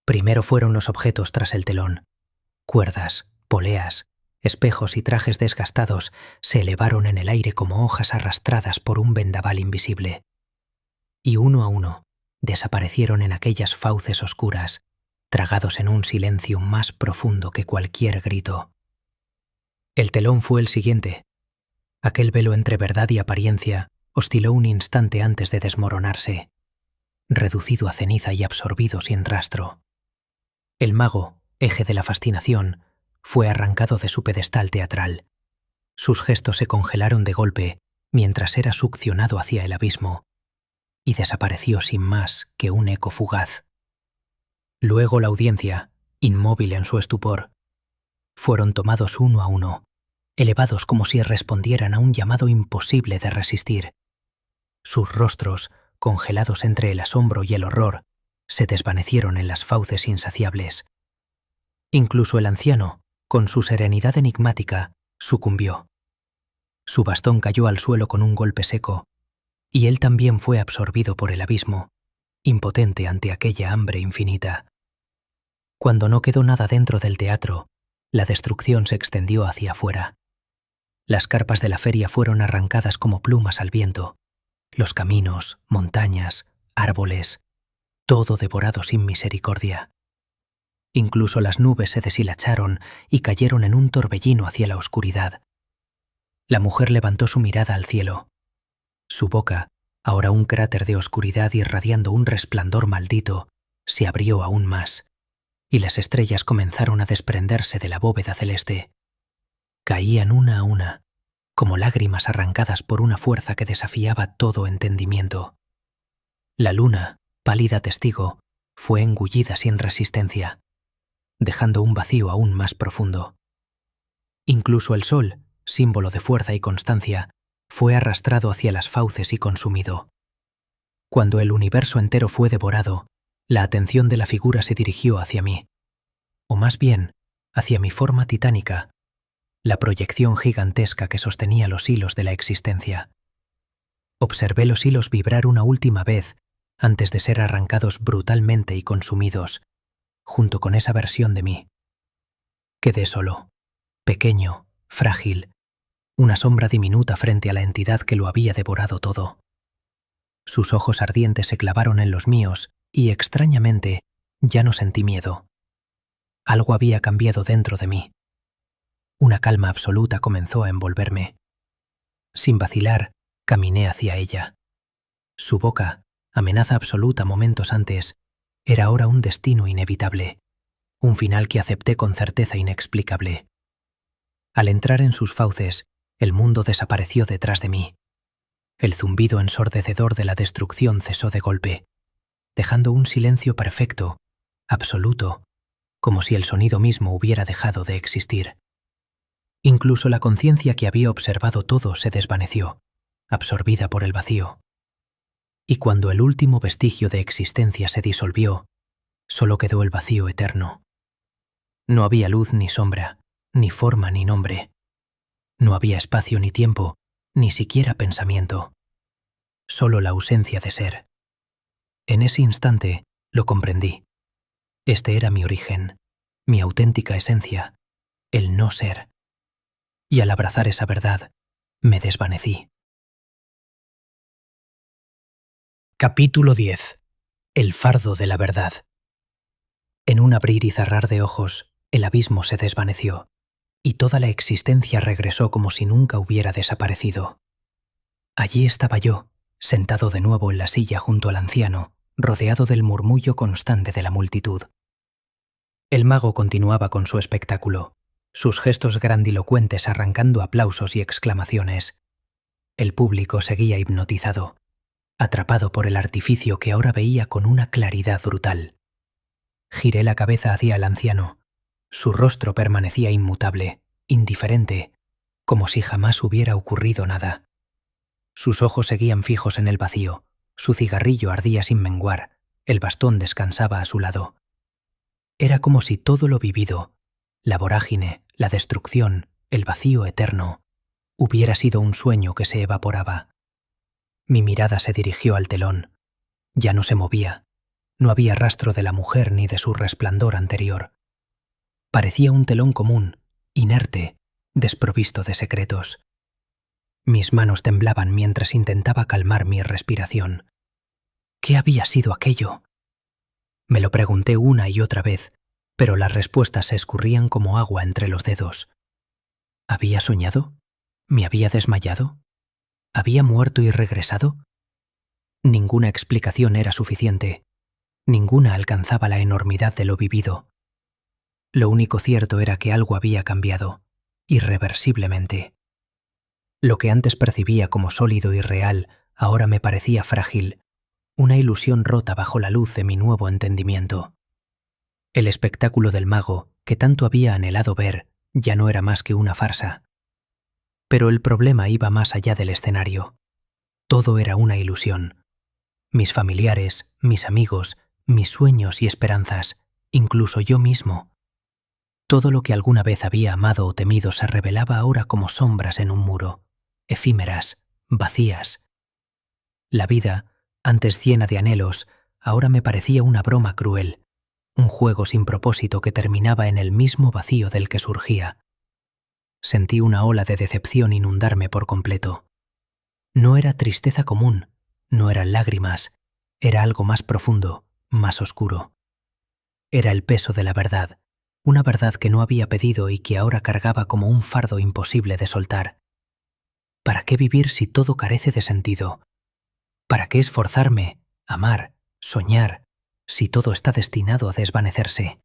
Primero fueron los objetos tras el telón. Cuerdas, poleas, espejos y trajes desgastados se elevaron en el aire como hojas arrastradas por un vendaval invisible. Y uno a uno desaparecieron en aquellas fauces oscuras, tragados en un silencio más profundo que cualquier grito. El telón fue el siguiente. Aquel velo entre verdad y apariencia osciló un instante antes de desmoronarse, reducido a ceniza y absorbido sin rastro. El mago, eje de la fascinación, fue arrancado de su pedestal teatral. Sus gestos se congelaron de golpe mientras era succionado hacia el abismo y desapareció sin más que un eco fugaz. Luego la audiencia, inmóvil en su estupor, fueron tomados uno a uno, elevados como si respondieran a un llamado imposible de resistir. Sus rostros, congelados entre el asombro y el horror, se desvanecieron en las fauces insaciables. Incluso el anciano, con su serenidad enigmática, sucumbió. Su bastón cayó al suelo con un golpe seco, y él también fue absorbido por el abismo, impotente ante aquella hambre infinita. Cuando no quedó nada dentro del teatro, la destrucción se extendió hacia afuera. Las carpas de la feria fueron arrancadas como plumas al viento. Los caminos, montañas, árboles, todo devorado sin misericordia. Incluso las nubes se deshilacharon y cayeron en un torbellino hacia la oscuridad. La mujer levantó su mirada al cielo. Su boca, ahora un cráter de oscuridad irradiando un resplandor maldito, se abrió aún más, y las estrellas comenzaron a desprenderse de la bóveda celeste. Caían una a una, como lágrimas arrancadas por una fuerza que desafiaba todo entendimiento. La luna, pálida testigo, fue engullida sin resistencia, dejando un vacío aún más profundo. Incluso el sol, símbolo de fuerza y constancia, fue arrastrado hacia las fauces y consumido. Cuando el universo entero fue devorado, la atención de la figura se dirigió hacia mí, o más bien, hacia mi forma titánica, la proyección gigantesca que sostenía los hilos de la existencia. Observé los hilos vibrar una última vez antes de ser arrancados brutalmente y consumidos, junto con esa versión de mí. Quedé solo, pequeño, frágil, una sombra diminuta frente a la entidad que lo había devorado todo. Sus ojos ardientes se clavaron en los míos y, extrañamente, ya no sentí miedo. Algo había cambiado dentro de mí. Una calma absoluta comenzó a envolverme. Sin vacilar, caminé hacia ella. Su boca, amenaza absoluta momentos antes, era ahora un destino inevitable, un final que acepté con certeza inexplicable. Al entrar en sus fauces, el mundo desapareció detrás de mí. El zumbido ensordecedor de la destrucción cesó de golpe, dejando un silencio perfecto, absoluto, como si el sonido mismo hubiera dejado de existir. Incluso la conciencia que había observado todo se desvaneció, absorbida por el vacío. Y cuando el último vestigio de existencia se disolvió, solo quedó el vacío eterno. No había luz ni sombra, ni forma ni nombre. No había espacio ni tiempo, ni siquiera pensamiento. Solo la ausencia de ser. En ese instante lo comprendí. Este era mi origen, mi auténtica esencia, el no ser. Y al abrazar esa verdad, me desvanecí. Capítulo 10. El fardo de la verdad. En un abrir y cerrar de ojos, el abismo se desvaneció, y toda la existencia regresó como si nunca hubiera desaparecido. Allí estaba yo, sentado de nuevo en la silla junto al anciano, rodeado del murmullo constante de la multitud. El mago continuaba con su espectáculo, sus gestos grandilocuentes arrancando aplausos y exclamaciones. El público seguía hipnotizado, atrapado por el artificio que ahora veía con una claridad brutal. Giré la cabeza hacia el anciano. Su rostro permanecía inmutable, indiferente, como si jamás hubiera ocurrido nada. Sus ojos seguían fijos en el vacío, su cigarrillo ardía sin menguar, el bastón descansaba a su lado. Era como si todo lo vivido, la vorágine, la destrucción, el vacío eterno, hubiera sido un sueño que se evaporaba. Mi mirada se dirigió al telón. Ya no se movía. No había rastro de la mujer ni de su resplandor anterior. Parecía un telón común, inerte, desprovisto de secretos. Mis manos temblaban mientras intentaba calmar mi respiración. ¿Qué había sido aquello? Me lo pregunté una y otra vez, pero las respuestas se escurrían como agua entre los dedos. ¿Había soñado? ¿Me había desmayado? ¿Había muerto y regresado? Ninguna explicación era suficiente. Ninguna alcanzaba la enormidad de lo vivido. Lo único cierto era que algo había cambiado, irreversiblemente. Lo que antes percibía como sólido y real, ahora me parecía frágil, una ilusión rota bajo la luz de mi nuevo entendimiento. El espectáculo del mago, que tanto había anhelado ver, ya no era más que una farsa. Pero el problema iba más allá del escenario. Todo era una ilusión. Mis familiares, mis amigos, mis sueños y esperanzas, incluso yo mismo. Todo lo que alguna vez había amado o temido se revelaba ahora como sombras en un muro, efímeras, vacías. La vida, antes llena de anhelos, ahora me parecía una broma cruel, un juego sin propósito que terminaba en el mismo vacío del que surgía. Sentí una ola de decepción inundarme por completo. No era tristeza común, no eran lágrimas, era algo más profundo, más oscuro. Era el peso de la verdad, una verdad que no había pedido y que ahora cargaba como un fardo imposible de soltar. ¿Para qué vivir si todo carece de sentido? ¿Para qué esforzarme, amar, soñar, si todo está destinado a desvanecerse?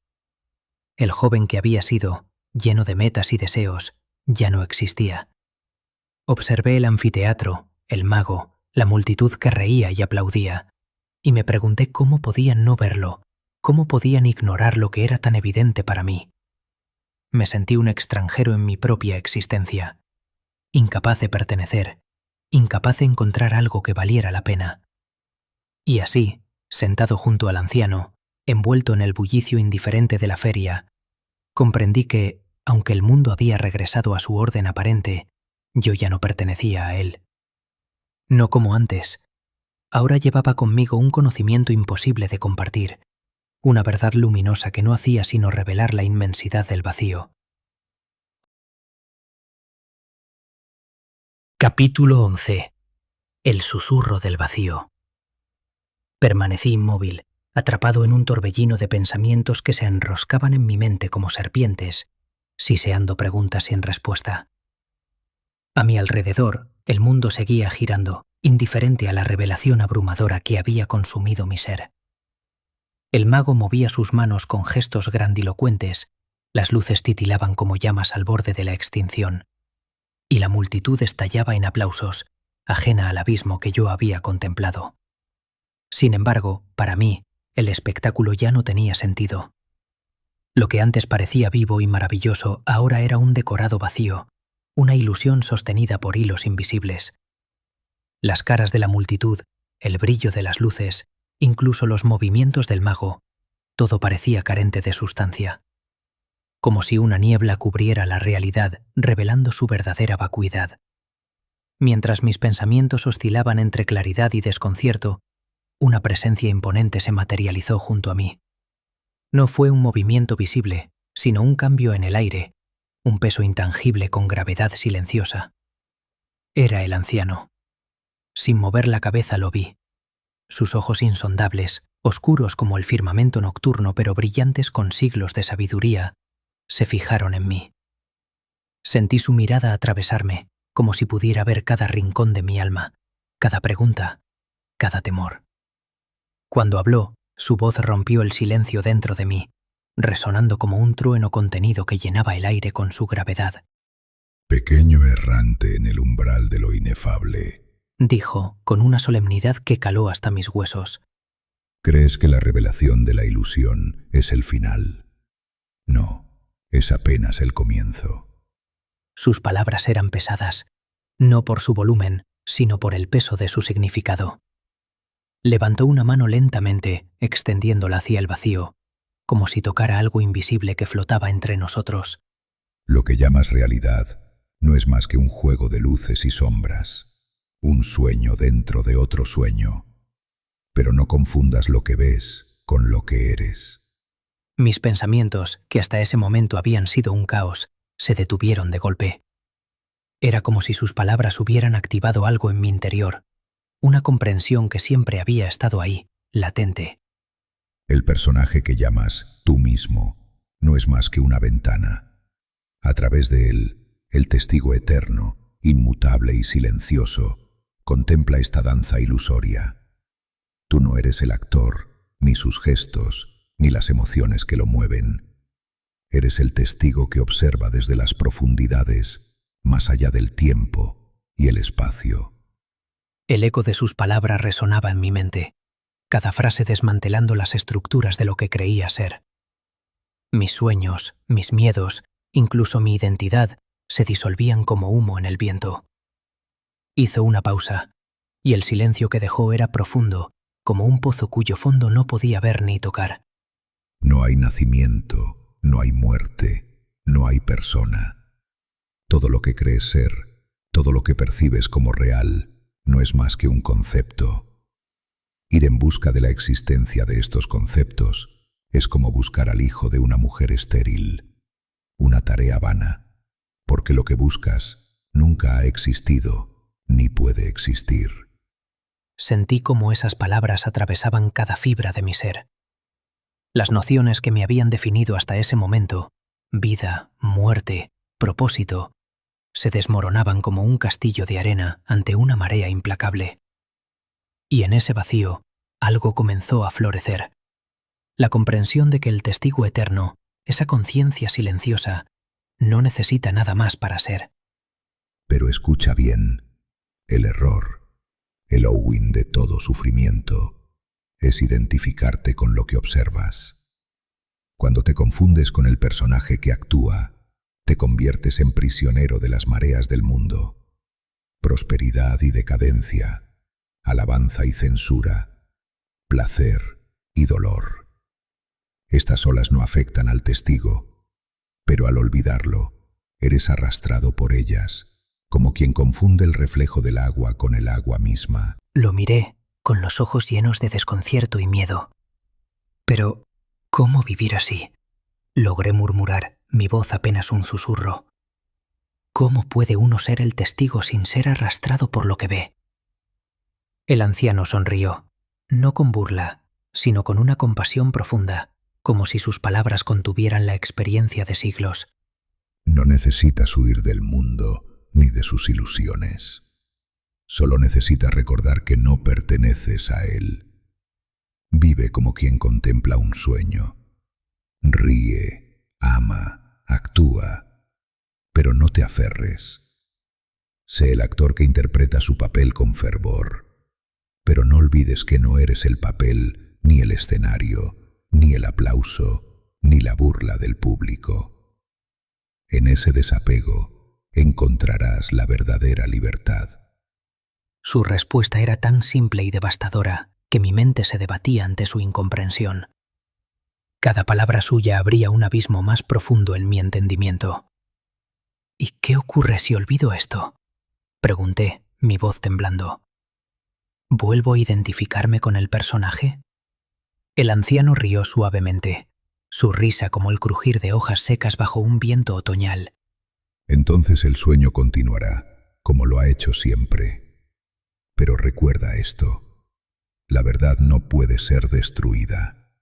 El joven que había sido, lleno de metas y deseos, ya no existía. Observé el anfiteatro, el mago, la multitud que reía y aplaudía, y me pregunté cómo podían no verlo, cómo podían ignorar lo que era tan evidente para mí. Me sentí un extranjero en mi propia existencia, incapaz de pertenecer, incapaz de encontrar algo que valiera la pena. Y así, sentado junto al anciano, envuelto en el bullicio indiferente de la feria, comprendí que, aunque el mundo había regresado a su orden aparente, yo ya no pertenecía a él. No como antes. Ahora llevaba conmigo un conocimiento imposible de compartir, una verdad luminosa que no hacía sino revelar la inmensidad del vacío. Capítulo 11. El susurro del vacío. Permanecí inmóvil, atrapado en un torbellino de pensamientos que se enroscaban en mi mente como serpientes, siseando preguntas sin respuesta. A mi alrededor, el mundo seguía girando, indiferente a la revelación abrumadora que había consumido mi ser. El mago movía sus manos con gestos grandilocuentes, las luces titilaban como llamas al borde de la extinción, y la multitud estallaba en aplausos, ajena al abismo que yo había contemplado. Sin embargo, para mí, el espectáculo ya no tenía sentido. Lo que antes parecía vivo y maravilloso ahora era un decorado vacío, una ilusión sostenida por hilos invisibles. Las caras de la multitud, el brillo de las luces, incluso los movimientos del mago, todo parecía carente de sustancia. Como si una niebla cubriera la realidad, revelando su verdadera vacuidad. Mientras mis pensamientos oscilaban entre claridad y desconcierto, una presencia imponente se materializó junto a mí. No fue un movimiento visible, sino un cambio en el aire, un peso intangible con gravedad silenciosa. Era el anciano. Sin mover la cabeza lo vi. Sus ojos insondables, oscuros como el firmamento nocturno pero brillantes con siglos de sabiduría, se fijaron en mí. Sentí su mirada atravesarme, como si pudiera ver cada rincón de mi alma, cada pregunta, cada temor. Cuando habló, su voz rompió el silencio dentro de mí, resonando como un trueno contenido que llenaba el aire con su gravedad. Pequeño errante en el umbral de lo inefable, dijo, con una solemnidad que caló hasta mis huesos. ¿Crees que la revelación de la ilusión es el final? No, es apenas el comienzo. Sus palabras eran pesadas, no por su volumen, sino por el peso de su significado. Levantó una mano lentamente, extendiéndola hacia el vacío, como si tocara algo invisible que flotaba entre nosotros. Lo que llamas realidad no es más que un juego de luces y sombras, un sueño dentro de otro sueño. Pero no confundas lo que ves con lo que eres. Mis pensamientos, que hasta ese momento habían sido un caos, se detuvieron de golpe. Era como si sus palabras hubieran activado algo en mi interior, una comprensión que siempre había estado ahí, latente. El personaje que llamas tú mismo no es más que una ventana. A través de él, el testigo eterno, inmutable y silencioso, contempla esta danza ilusoria. Tú no eres el actor, ni sus gestos, ni las emociones que lo mueven. Eres el testigo que observa desde las profundidades, más allá del tiempo y el espacio. El eco de sus palabras resonaba en mi mente, cada frase desmantelando las estructuras de lo que creía ser. Mis sueños, mis miedos, incluso mi identidad, se disolvían como humo en el viento. Hizo una pausa, y el silencio que dejó era profundo, como un pozo cuyo fondo no podía ver ni tocar. No hay nacimiento, no hay muerte, no hay persona. Todo lo que crees ser, todo lo que percibes como real, no es más que un concepto. Ir en busca de la existencia de estos conceptos es como buscar al hijo de una mujer estéril, una tarea vana, porque lo que buscas nunca ha existido ni puede existir. Sentí cómo esas palabras atravesaban cada fibra de mi ser. Las nociones que me habían definido hasta ese momento, vida, muerte, propósito, se desmoronaban como un castillo de arena ante una marea implacable. Y en ese vacío, algo comenzó a florecer. La comprensión de que el testigo eterno, esa conciencia silenciosa, no necesita nada más para ser. Pero escucha bien, el error, el Owen de todo sufrimiento, es identificarte con lo que observas. Cuando te confundes con el personaje que actúa, te conviertes en prisionero de las mareas del mundo. Prosperidad y decadencia, alabanza y censura, placer y dolor. Estas olas no afectan al testigo, pero al olvidarlo, eres arrastrado por ellas, como quien confunde el reflejo del agua con el agua misma. Lo miré, con los ojos llenos de desconcierto y miedo. Pero, ¿cómo vivir así? Logré murmurar, mi voz apenas un susurro. ¿Cómo puede uno ser el testigo sin ser arrastrado por lo que ve? El anciano sonrió, no con burla, sino con una compasión profunda, como si sus palabras contuvieran la experiencia de siglos. No necesitas huir del mundo ni de sus ilusiones. Solo necesitas recordar que no perteneces a él. Vive como quien contempla un sueño. Ríe, ama, actúa, pero no te aferres. Sé el actor que interpreta su papel con fervor, pero no olvides que no eres el papel, ni el escenario, ni el aplauso, ni la burla del público. En ese desapego encontrarás la verdadera libertad. Su respuesta era tan simple y devastadora que mi mente se debatía ante su incomprensión. Cada palabra suya abría un abismo más profundo en mi entendimiento. ¿Y qué ocurre si olvido esto?, pregunté, mi voz temblando. ¿Vuelvo a identificarme con el personaje? El anciano rió suavemente, su risa como el crujir de hojas secas bajo un viento otoñal. Entonces el sueño continuará, como lo ha hecho siempre. Pero recuerda esto, la verdad no puede ser destruida.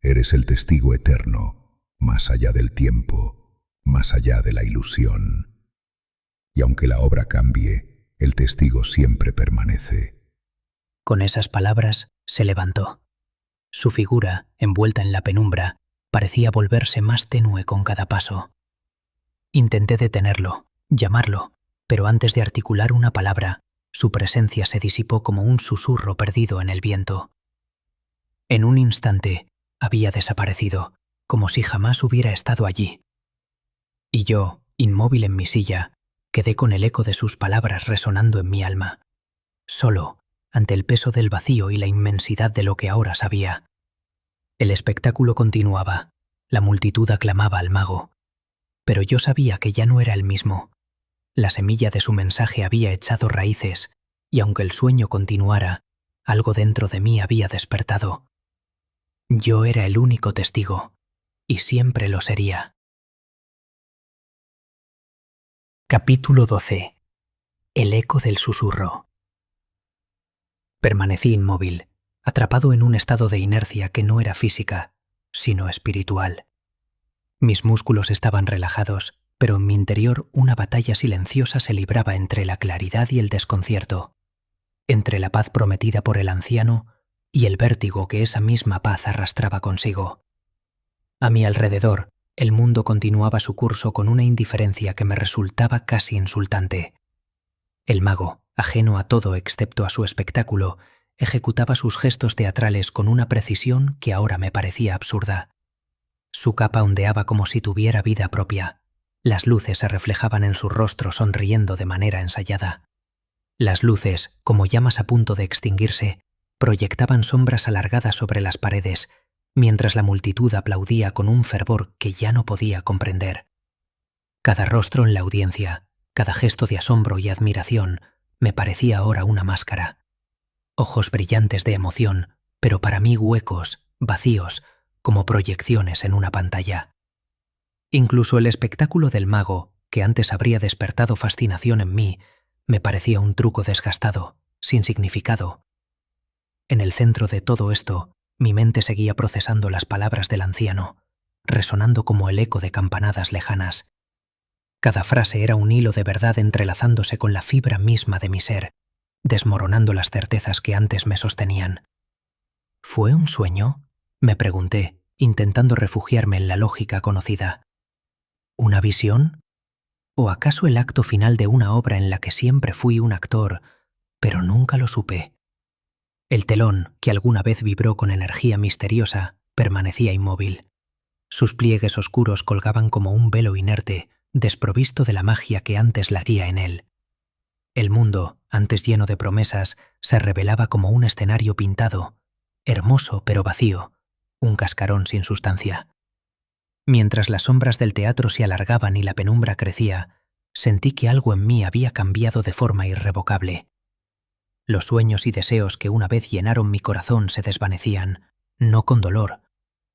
Eres el testigo eterno, más allá del tiempo, más allá de la ilusión. Y aunque la obra cambie, el testigo siempre permanece. Con esas palabras se levantó. Su figura, envuelta en la penumbra, parecía volverse más tenue con cada paso. Intenté detenerlo, llamarlo, pero antes de articular una palabra, su presencia se disipó como un susurro perdido en el viento. En un instante, había desaparecido, como si jamás hubiera estado allí. Y yo, inmóvil en mi silla, quedé con el eco de sus palabras resonando en mi alma, solo, ante el peso del vacío y la inmensidad de lo que ahora sabía. El espectáculo continuaba, la multitud aclamaba al mago, pero yo sabía que ya no era el mismo. La semilla de su mensaje había echado raíces, y aunque el sueño continuara, algo dentro de mí había despertado. Yo era el único testigo, y siempre lo sería. Capítulo 12. El eco del susurro. Permanecí inmóvil, atrapado en un estado de inercia que no era física, sino espiritual. Mis músculos estaban relajados, pero en mi interior una batalla silenciosa se libraba entre la claridad y el desconcierto, entre la paz prometida por el anciano y el vértigo que esa misma paz arrastraba consigo. A mi alrededor, el mundo continuaba su curso con una indiferencia que me resultaba casi insultante. El mago, ajeno a todo excepto a su espectáculo, ejecutaba sus gestos teatrales con una precisión que ahora me parecía absurda. Su capa ondeaba como si tuviera vida propia. Las luces se reflejaban en su rostro sonriendo de manera ensayada. Las luces, como llamas a punto de extinguirse, proyectaban sombras alargadas sobre las paredes, mientras la multitud aplaudía con un fervor que ya no podía comprender. Cada rostro en la audiencia, cada gesto de asombro y admiración, me parecía ahora una máscara. Ojos brillantes de emoción, pero para mí huecos, vacíos, como proyecciones en una pantalla. Incluso el espectáculo del mago, que antes habría despertado fascinación en mí, me parecía un truco desgastado, sin significado. En el centro de todo esto, mi mente seguía procesando las palabras del anciano, resonando como el eco de campanadas lejanas. Cada frase era un hilo de verdad entrelazándose con la fibra misma de mi ser, desmoronando las certezas que antes me sostenían. ¿Fue un sueño?, me pregunté, intentando refugiarme en la lógica conocida. ¿Una visión? ¿O acaso el acto final de una obra en la que siempre fui un actor, pero nunca lo supe? El telón, que alguna vez vibró con energía misteriosa, permanecía inmóvil. Sus pliegues oscuros colgaban como un velo inerte, desprovisto de la magia que antes laguía en él. El mundo, antes lleno de promesas, se revelaba como un escenario pintado, hermoso pero vacío, un cascarón sin sustancia. Mientras las sombras del teatro se alargaban y la penumbra crecía, sentí que algo en mí había cambiado de forma irrevocable. Los sueños y deseos que una vez llenaron mi corazón se desvanecían, no con dolor,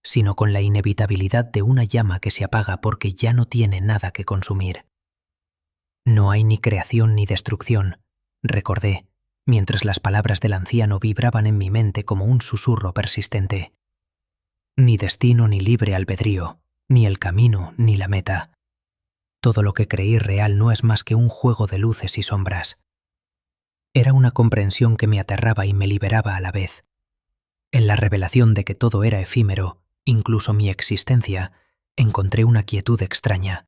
sino con la inevitabilidad de una llama que se apaga porque ya no tiene nada que consumir. No hay ni creación ni destrucción, recordé, mientras las palabras del anciano vibraban en mi mente como un susurro persistente. Ni destino ni libre albedrío, ni el camino ni la meta. Todo lo que creí real no es más que un juego de luces y sombras. Era una comprensión que me aterraba y me liberaba a la vez. En la revelación de que todo era efímero, incluso mi existencia, encontré una quietud extraña,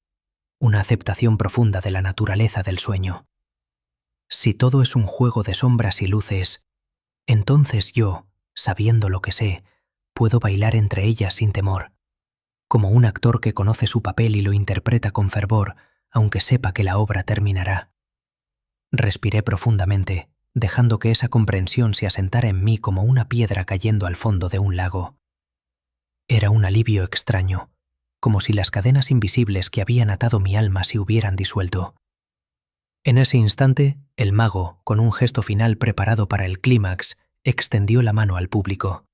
una aceptación profunda de la naturaleza del sueño. Si todo es un juego de sombras y luces, entonces yo, sabiendo lo que sé, puedo bailar entre ellas sin temor, como un actor que conoce su papel y lo interpreta con fervor, aunque sepa que la obra terminará. Respiré profundamente, dejando que esa comprensión se asentara en mí como una piedra cayendo al fondo de un lago. Era un alivio extraño, como si las cadenas invisibles que habían atado mi alma se hubieran disuelto. En ese instante, el mago, con un gesto final preparado para el clímax, extendió la mano al público.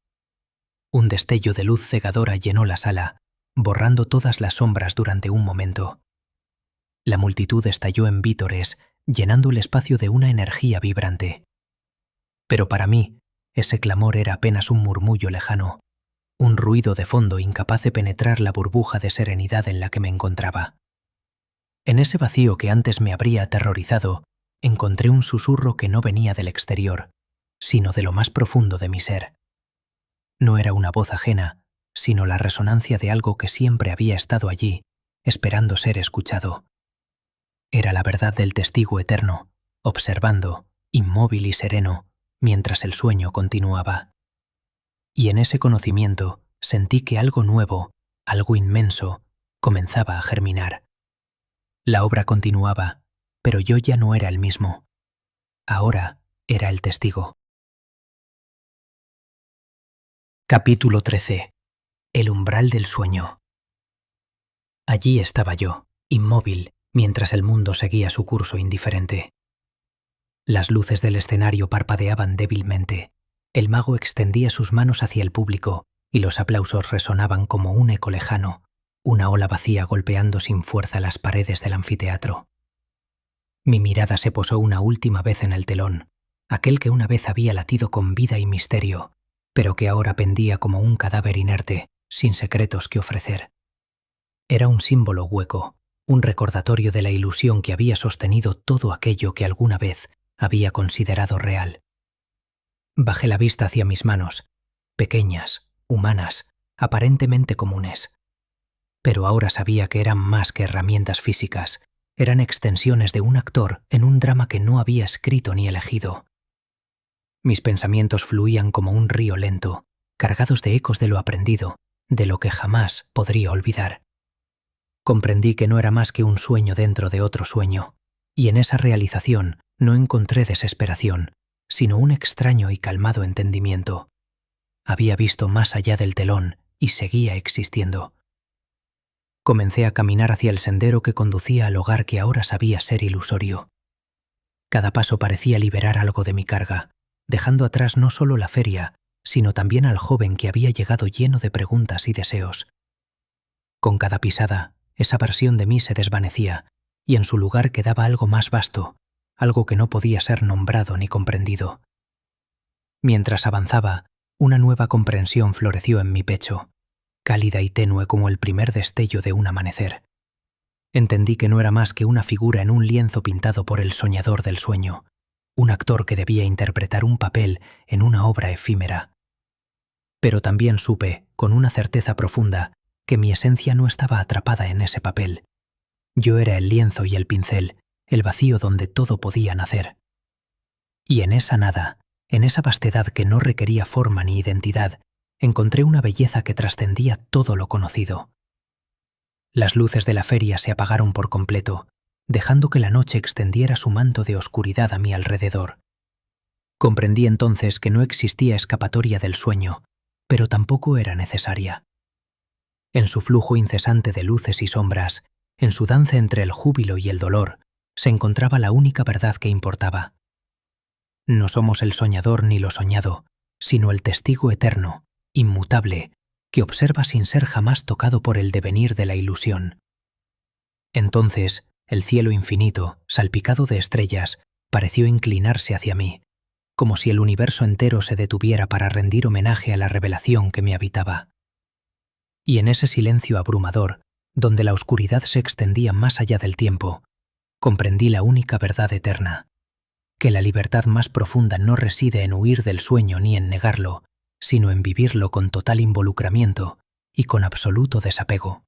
Un destello de luz cegadora llenó la sala, borrando todas las sombras durante un momento. La multitud estalló en vítores, llenando el espacio de una energía vibrante. Pero para mí, ese clamor era apenas un murmullo lejano, un ruido de fondo incapaz de penetrar la burbuja de serenidad en la que me encontraba. En ese vacío que antes me habría aterrorizado, encontré un susurro que no venía del exterior, sino de lo más profundo de mi ser. No era una voz ajena, sino la resonancia de algo que siempre había estado allí, esperando ser escuchado. Era la verdad del testigo eterno, observando, inmóvil y sereno, mientras el sueño continuaba. Y en ese conocimiento sentí que algo nuevo, algo inmenso, comenzaba a germinar. La obra continuaba, pero yo ya no era el mismo. Ahora era el testigo. Capítulo 13. El umbral del sueño. Allí estaba yo, inmóvil, mientras el mundo seguía su curso indiferente. Las luces del escenario parpadeaban débilmente. El mago extendía sus manos hacia el público y los aplausos resonaban como un eco lejano, una ola vacía golpeando sin fuerza las paredes del anfiteatro. Mi mirada se posó una última vez en el telón, aquel que una vez había latido con vida y misterio, pero que ahora pendía como un cadáver inerte, sin secretos que ofrecer. Era un símbolo hueco, un recordatorio de la ilusión que había sostenido todo aquello que alguna vez había considerado real. Bajé la vista hacia mis manos, pequeñas, humanas, aparentemente comunes. Pero ahora sabía que eran más que herramientas físicas, eran extensiones de un actor en un drama que no había escrito ni elegido. Mis pensamientos fluían como un río lento, cargados de ecos de lo aprendido, de lo que jamás podría olvidar. Comprendí que no era más que un sueño dentro de otro sueño, y en esa realización no encontré desesperación, sino un extraño y calmado entendimiento. Había visto más allá del telón y seguía existiendo. Comencé a caminar hacia el sendero que conducía al hogar que ahora sabía ser ilusorio. Cada paso parecía liberar algo de mi carga, dejando atrás no solo la feria, sino también al joven que había llegado lleno de preguntas y deseos. Con cada pisada, esa versión de mí se desvanecía, y en su lugar quedaba algo más vasto, algo que no podía ser nombrado ni comprendido. Mientras avanzaba, una nueva comprensión floreció en mi pecho, cálida y tenue como el primer destello de un amanecer. Entendí que no era más que una figura en un lienzo pintado por el soñador del sueño, un actor que debía interpretar un papel en una obra efímera. Pero también supe, con una certeza profunda, que mi esencia no estaba atrapada en ese papel. Yo era el lienzo y el pincel, el vacío donde todo podía nacer. Y en esa nada, en esa vastedad que no requería forma ni identidad, encontré una belleza que trascendía todo lo conocido. Las luces de la feria se apagaron por completo, dejando que la noche extendiera su manto de oscuridad a mi alrededor. Comprendí entonces que no existía escapatoria del sueño, pero tampoco era necesaria. En su flujo incesante de luces y sombras, en su danza entre el júbilo y el dolor, se encontraba la única verdad que importaba. No somos el soñador ni lo soñado, sino el testigo eterno, inmutable, que observa sin ser jamás tocado por el devenir de la ilusión. Entonces, el cielo infinito, salpicado de estrellas, pareció inclinarse hacia mí, como si el universo entero se detuviera para rendir homenaje a la revelación que me habitaba. Y en ese silencio abrumador, donde la oscuridad se extendía más allá del tiempo, comprendí la única verdad eterna, que la libertad más profunda no reside en huir del sueño ni en negarlo, sino en vivirlo con total involucramiento y con absoluto desapego.